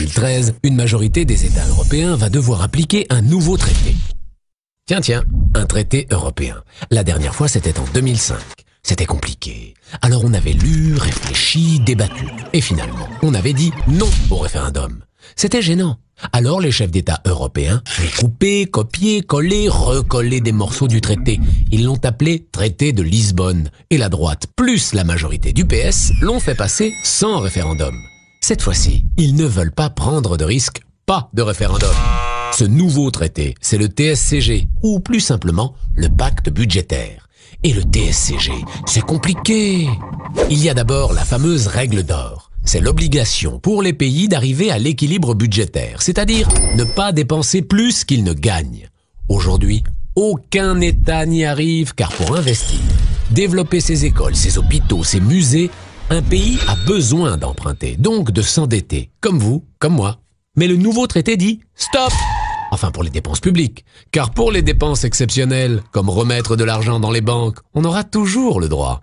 2013, une majorité des États européens va devoir appliquer un nouveau traité. Tiens, un traité européen. La dernière fois, c'était en 2005. C'était compliqué. Alors on avait lu, réfléchi, débattu. Et finalement, on avait dit non au référendum. C'était gênant. Alors les chefs d'État européens ont coupé, copié, collé, recollé des morceaux du traité. Ils l'ont appelé traité de Lisbonne. Et la droite, plus la majorité du PS, l'ont fait passer sans référendum. Cette fois-ci, ils ne veulent pas prendre de risque, pas de référendum. Ce nouveau traité, c'est le TSCG, ou plus simplement, le pacte budgétaire. Et le TSCG, c'est compliqué. Il y a d'abord la fameuse règle d'or. C'est l'obligation pour les pays d'arriver à l'équilibre budgétaire, c'est-à-dire ne pas dépenser plus qu'ils ne gagnent. Aujourd'hui, aucun État n'y arrive car pour investir, développer ses écoles, ses hôpitaux, ses musées, un pays a besoin d'emprunter, donc de s'endetter, comme vous, comme moi. Mais le nouveau traité dit « stop !» Enfin pour les dépenses publiques, car pour les dépenses exceptionnelles, comme remettre de l'argent dans les banques, on aura toujours le droit.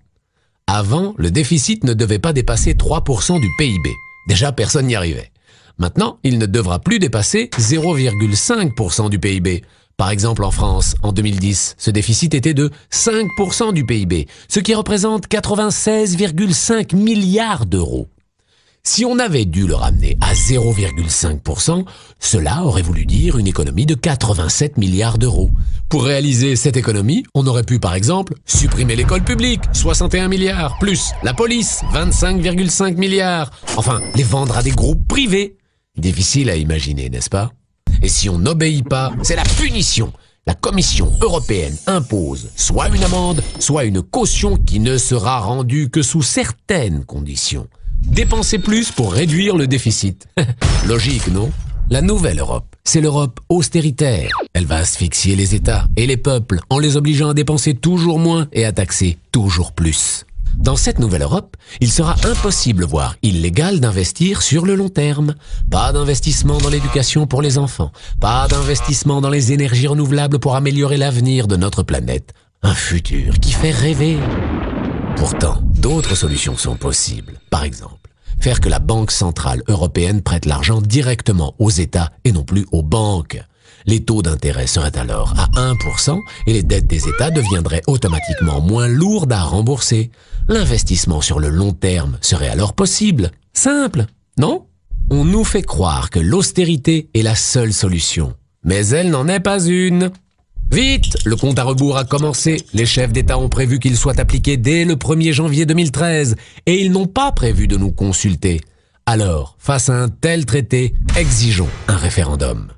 Avant, le déficit ne devait pas dépasser 3% du PIB. Déjà, personne n'y arrivait. Maintenant, il ne devra plus dépasser 0,5% du PIB. Par exemple, en France, en 2010, ce déficit était de 5% du PIB, ce qui représente 96,5 milliards d'euros. Si on avait dû le ramener à 0,5%, cela aurait voulu dire une économie de 87 milliards d'euros. Pour réaliser cette économie, on aurait pu par exemple supprimer l'école publique, 61 milliards, plus la police, 25,5 milliards, enfin les vendre à des groupes privés. Difficile à imaginer, n'est-ce pas? Et si on n'obéit pas, c'est la punition. La Commission européenne impose soit une amende, soit une caution qui ne sera rendue que sous certaines conditions. Dépenser plus pour réduire le déficit. Logique, non? La nouvelle Europe, c'est l'Europe austéritaire. Elle va asphyxier les États et les peuples en les obligeant à dépenser toujours moins et à taxer toujours plus. Dans cette nouvelle Europe, il sera impossible, voire illégal d'investir sur le long terme. Pas d'investissement dans l'éducation pour les enfants, pas d'investissement dans les énergies renouvelables pour améliorer l'avenir de notre planète. Un futur qui fait rêver. Pourtant, d'autres solutions sont possibles. Par exemple, faire que la Banque centrale européenne prête l'argent directement aux États et non plus aux banques. Les taux d'intérêt seraient alors à 1% et les dettes des États deviendraient automatiquement moins lourdes à rembourser. L'investissement sur le long terme serait alors possible. Simple, non? On nous fait croire que l'austérité est la seule solution. Mais elle n'en est pas une. Vite, le compte à rebours a commencé. Les chefs d'État ont prévu qu'il soit appliqué dès le 1er janvier 2013 et ils n'ont pas prévu de nous consulter. Alors, face à un tel traité, exigeons un référendum.